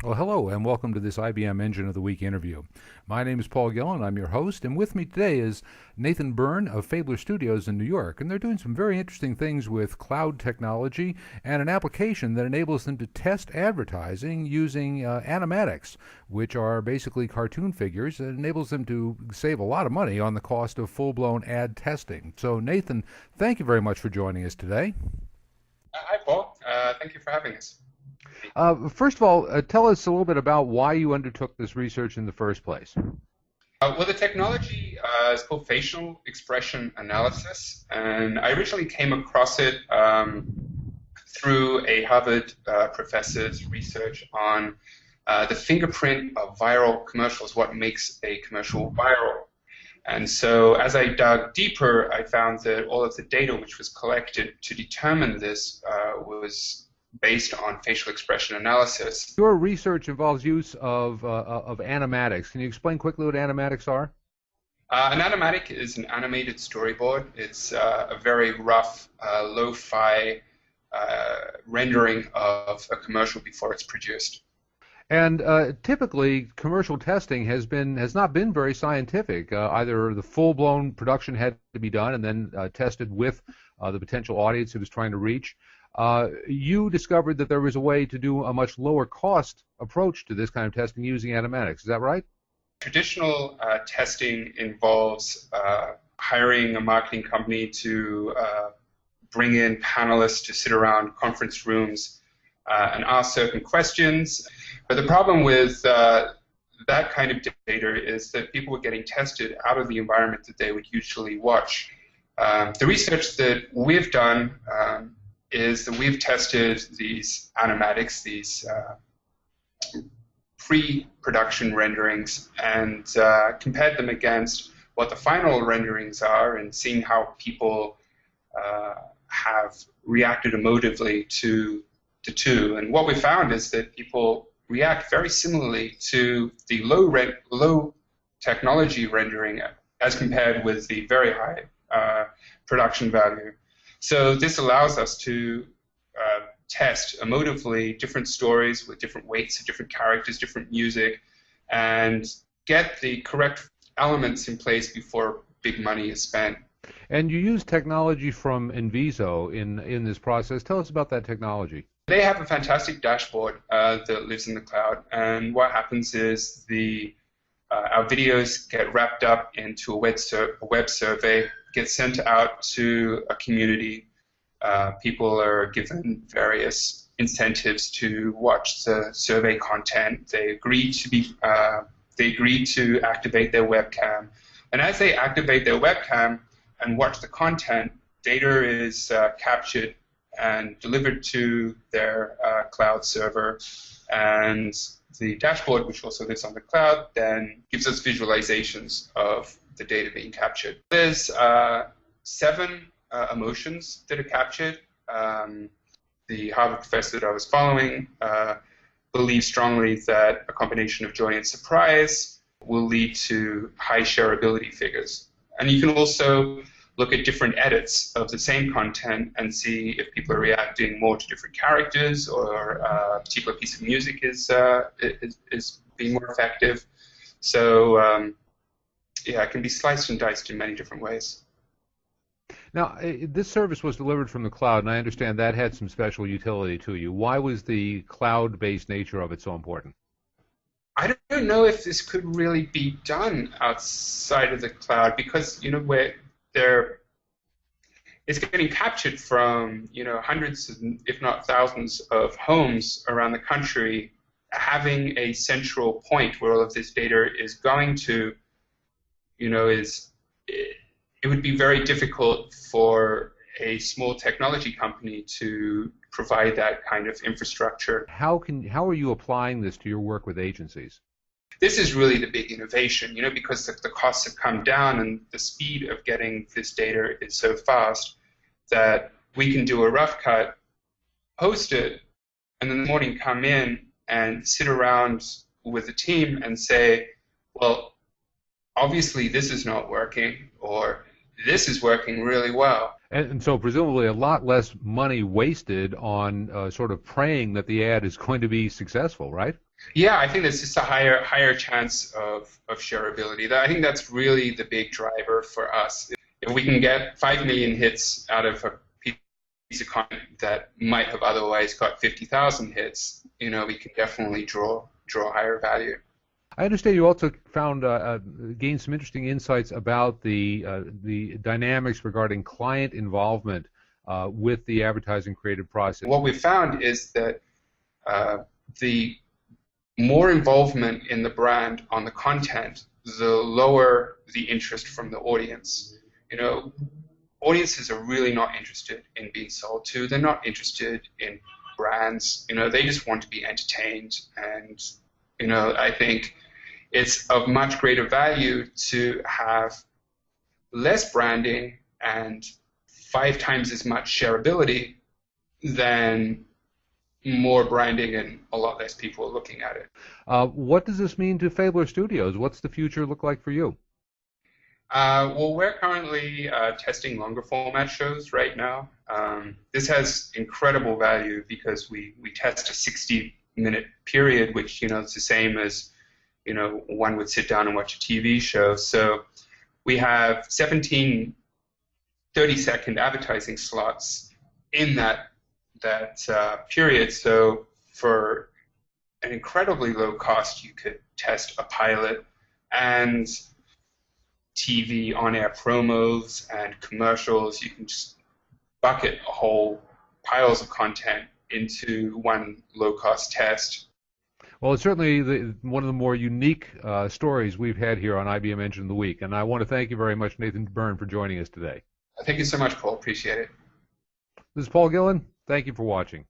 Well, hello, and welcome to this IBM Engine of the Week interview. My name is Paul Gillen, I'm your host, and with me today is Nathan Byrne of Fabler Studios in New York. And they're doing some very interesting things with cloud technology and an application that enables them to test advertising using animatics, which are basically cartoon figures. It enables them to save a lot of money on the cost of full-blown ad testing. So, Nathan, thank you very much for joining us today. Hi, Paul. Thank you for having us. First of all, tell us a little bit about why you undertook this research in the first place. Well, the technology is called facial expression analysis, and I originally came across it through a Harvard professor's research on the fingerprint of viral commercials, what makes a commercial viral. And so as I dug deeper, I found that all of the data which was collected to determine this was based on facial expression analysis. Your research involves use of animatics. Can you explain quickly what animatics are? An animatic is an animated storyboard. It's a very rough, lo-fi rendering of a commercial before it's produced. And typically, commercial testing has not been very scientific. Either the full-blown production had to be done and then tested with the potential audience it was trying to reach. You discovered that there was a way to do a much lower cost approach to this kind of testing using animatics. Is that right? Traditional testing involves hiring a marketing company to bring in panelists to sit around conference rooms and ask certain questions. But the problem with that kind of data is that people were getting tested out of the environment that they would usually watch. The research that we've done is that we've tested these animatics, these pre-production renderings, and compared them against what the final renderings are and seeing how people have reacted emotively to the two. And what we found is that people react very similarly to the low technology rendering as compared with the very high production value. So this allows us to test emotively different stories with different weights of different characters, different music, and get the correct elements in place before big money is spent. And you use technology from Inviso in this process. Tell us about that technology. They have a fantastic dashboard that lives in the cloud, and what happens is our videos get wrapped up into a web survey, get sent out to a community. People are given various incentives to watch the survey content. They agree to activate their webcam, and as they activate their webcam and watch the content, data is captured and delivered to their cloud server, and the dashboard, which also lives on the cloud, then gives us visualizations of the data being captured. There's 7 emotions that are captured. The Harvard professor that I was following believes strongly that a combination of joy and surprise will lead to high shareability figures. And you can also look at different edits of the same content and see if people are reacting more to different characters or a particular piece of music is being more effective. So yeah, it can be sliced and diced in many different ways. Now, this service was delivered from the cloud, and I understand that had some special utility to you. Why was the cloud-based nature of it so important? I don't know if this could really be done outside of the cloud because, it's getting captured from, hundreds, if not thousands, of homes around the country. Having a central point where all of this data is going to, it would be very difficult for a small technology company to provide that kind of infrastructure. How are you applying this to your work with agencies? This is really the big innovation, because the costs have come down and the speed of getting this data is so fast that we can do a rough cut, post it, and then in the morning come in and sit around with the team and say, well, obviously this is not working, or this is working really well. And so presumably a lot less money wasted on sort of praying that the ad is going to be successful, right? Yeah, I think there's just a higher chance of shareability. I think that's really the big driver for us. If we can get 5 million hits out of a piece of content that might have otherwise got 50,000 hits, we can definitely draw higher value. I understand you also found gained some interesting insights about the dynamics regarding client involvement with the advertising creative process. What we found is that the more involvement in the brand on the content, the lower the interest from the audience. Audiences are really not interested in being sold to. They're not interested in brands. They just want to be entertained. And, I think it's of much greater value to have less branding and 5 times as much shareability than more branding and a lot less people looking at it. What does this mean to Fabler Studios? What's the future look like for you? Well, we're currently testing longer format shows right now. This has incredible value because we test a 60-minute period, which is the same as one would sit down and watch a TV show. So we have 17 30-second advertising slots in that period. So for an incredibly low cost, you could test a pilot and TV on-air promos and commercials. You can just bucket a whole piles of content into one low-cost test. Well, it's certainly one of the more unique stories we've had here on IBM Engine of the Week, and I want to thank you very much, Nathan Byrne, for joining us today. Thank you so much, Paul. Appreciate it. This is Paul Gillen. Thank you for watching.